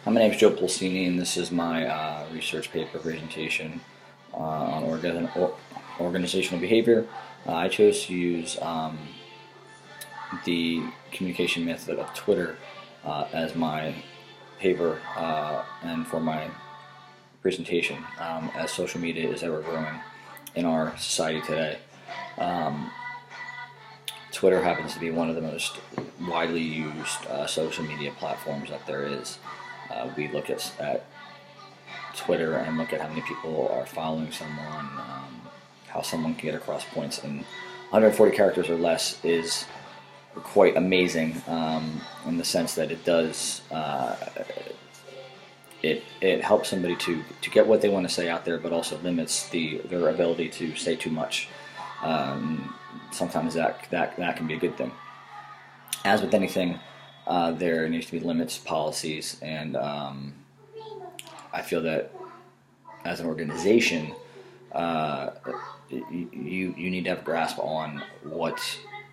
My name is Joe Pulsini, and this is my research paper presentation on organizational behavior. I chose to use the communication method of Twitter as my paper and for my presentation, as social media is ever growing in our society today. Um, Twitter happens to be one of the most widely used social media platforms that there is. We look at Twitter and look at how many people are following someone, how someone can get across points in 140 characters or less is quite amazing, in the sense that it does it helps somebody to get what they want to say out there, but also limits their ability to say too much. Sometimes that can be a good thing. As with anything, there needs to be limits, policies, and I feel that as an organization, uh, you need to have a grasp on what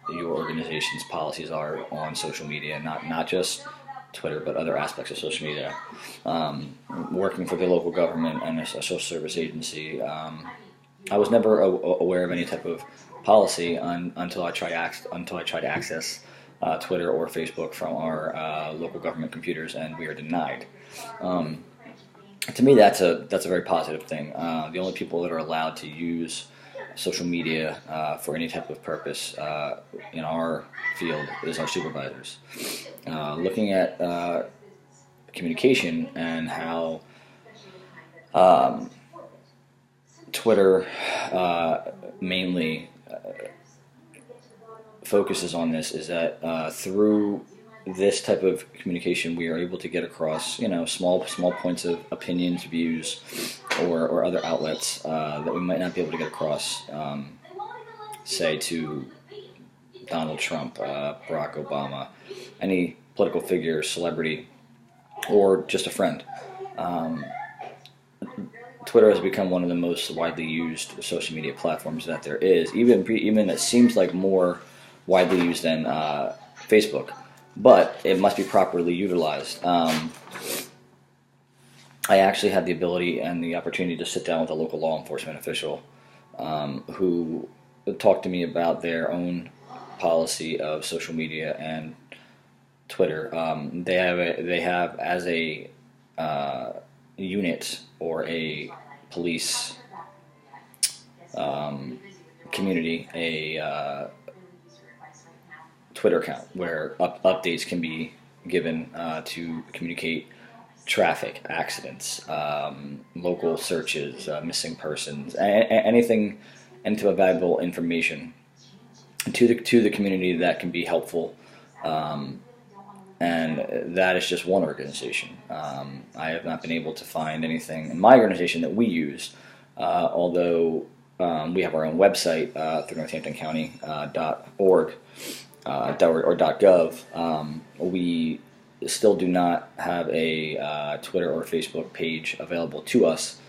your organization's policies are on social media, not just Twitter, but other aspects of social media. Working for the local government and a social service agency, I was never aware of any type of policy until I tried to access Twitter or Facebook from our local government computers, and we are denied. Um, to me, that's a very positive thing. The only people that are allowed to use social media for any type of purpose in our field is our supervisors. Looking at communication and how um, Twitter mainly focuses on this is that through this type of communication, we are able to get across, small points of opinions, views, or other outlets that we might not be able to get across, say to Donald Trump, Barack Obama, any political figure, celebrity, or just a friend. Um, Twitter has become one of the most widely used social media platforms that there is. Even it seems like more widely used than Facebook, but it must be properly utilized. I actually had the ability and the opportunity to sit down with a local law enforcement official who talked to me about their own policy of social media and Twitter. They have as a unit or a police um, community a Twitter account where updates can be given to communicate traffic accidents, local searches, missing persons, anything, and to valuable information to the community that can be helpful. Um, and that is just one organization. I have not been able to find anything in my organization that we use, although we have our own website through NorthamptonCounty.org or .gov. We still do not have a Twitter or Facebook page available to us.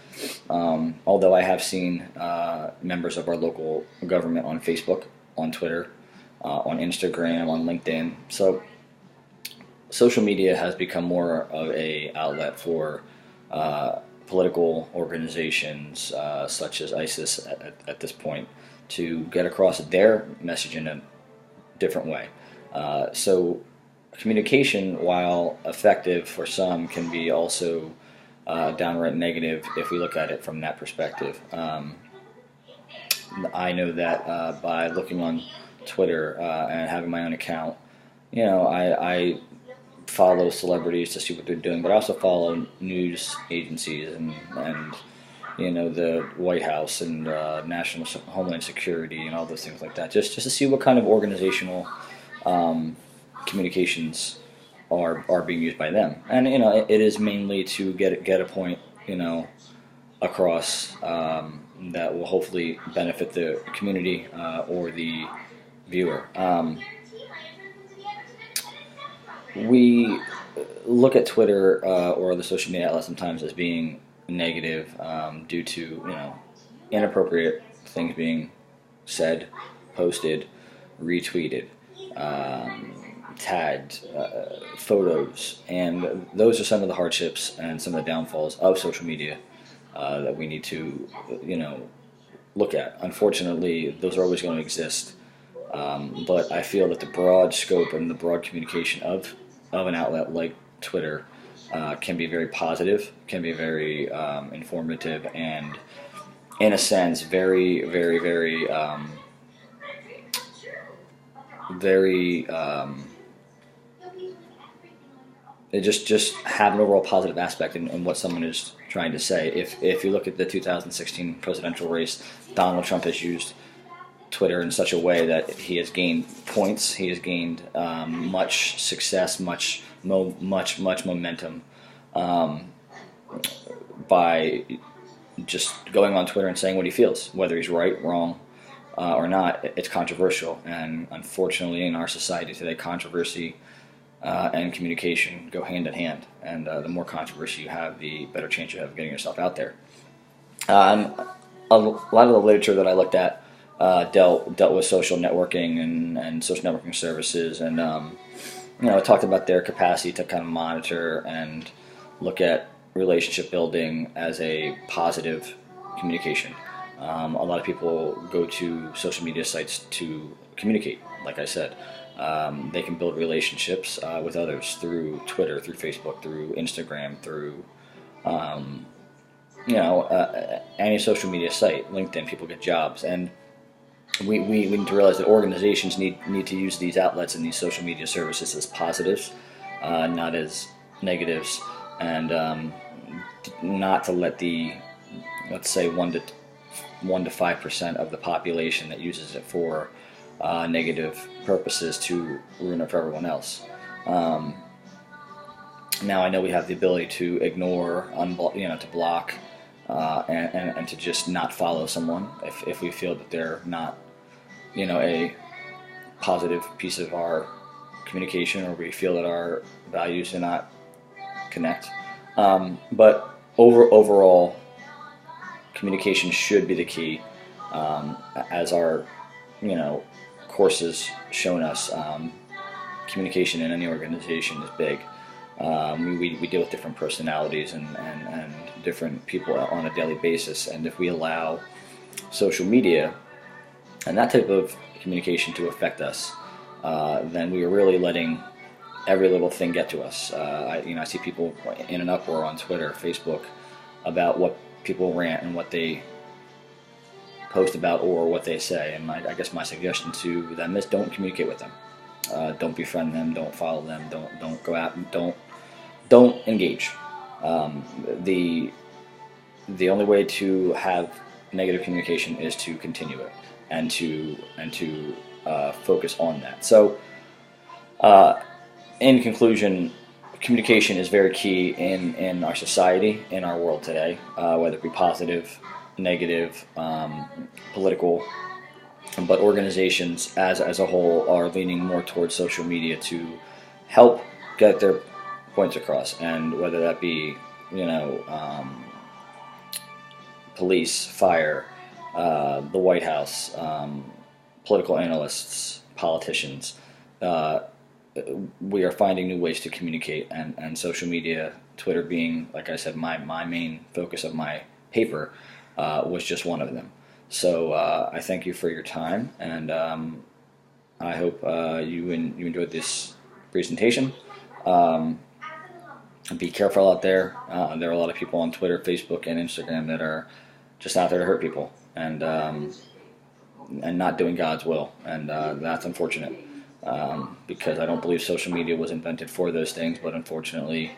Although I have seen members of our local government on Facebook, on Twitter, on Instagram, on LinkedIn. So social media has become more of a outlet for political organizations such as ISIS at this point to get across their message in a different way. So communication, while effective for some, can be also downright negative if we look at it from that perspective. I know that by looking on Twitter and having my own account, I follow celebrities to see what they're doing, but I also follow news agencies and the White House and National Homeland Security and all those things like that, just to see what kind of organizational communications are being used by them, and it is mainly to get a point across that will hopefully benefit the community or the viewer. We look at Twitter or the social media outlet sometimes as being negative due to inappropriate things being said, posted, retweeted, tagged, photos, and those are some of the hardships and some of the downfalls of social media that we need to, look at. Unfortunately, those are always going to exist, but I feel that the broad scope and the broad communication of an outlet like Twitter can be very positive, can be very informative, and in a sense, very, very, very, very. It just have an overall positive aspect in what someone is trying to say. If you look at the 2016 presidential race, Donald Trump has used Twitter in such a way that he has gained points, he has gained much success, much momentum by just going on Twitter and saying what he feels, whether he's right, wrong, or not. It's controversial, and unfortunately, in our society today, controversy and communication go hand in hand. And the more controversy you have, the better chance you have of getting yourself out there. A lot of the literature that I looked at dealt with social networking and social networking services, and it talked about their capacity to kind of monitor and look at relationship building as a positive communication. A lot of people go to social media sites to communicate, like I said. They can build relationships with others through Twitter, through Facebook, through Instagram, through any social media site. LinkedIn, people get jobs, and we need to realize that organizations need to use these outlets and these social media services as positives, not as negatives, and not to let the, let's say, 1 to 5% of the population that uses it for negative purposes to ruin it for everyone else. Now I know we have the ability to ignore, to block, and to just not follow someone if we feel that they're not, a positive piece of our communication, or we feel that our values do not connect. But overall, communication should be the key, as our, courses shown us. Communication in any organization is big. We deal with different personalities and different people on a daily basis, and if we allow social media and that type of communication to affect us, then we are really letting every little thing get to us. I see people in an uproar on Twitter, Facebook, about what people rant and what they post about or what they say, and I guess my suggestion to them is don't communicate with them. Don't befriend them. Don't follow them. Don't go out. And don't engage. The only way to have negative communication is to continue it and to focus on that. So, in conclusion, communication is very key in our society, in our world today, whether it be positive, negative, political. But organizations as a whole are leaning more towards social media to help get their points across, and whether that be police, fire, the White House, political analysts, politicians, we are finding new ways to communicate, and social media, Twitter being, like I said, my main focus of my paper, was just one of them. So I thank you for your time, and I hope you enjoyed this presentation. Be careful out there. There are a lot of people on Twitter, Facebook, and Instagram that are just out there to hurt people and not doing God's will, and that's unfortunate, because I don't believe social media was invented for those things, but unfortunately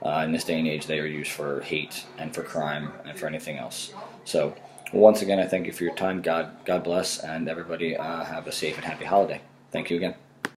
in this day and age they are used for hate and for crime and for anything else. So once again, I thank you for your time. God bless, and everybody have a safe and happy holiday. Thank you again.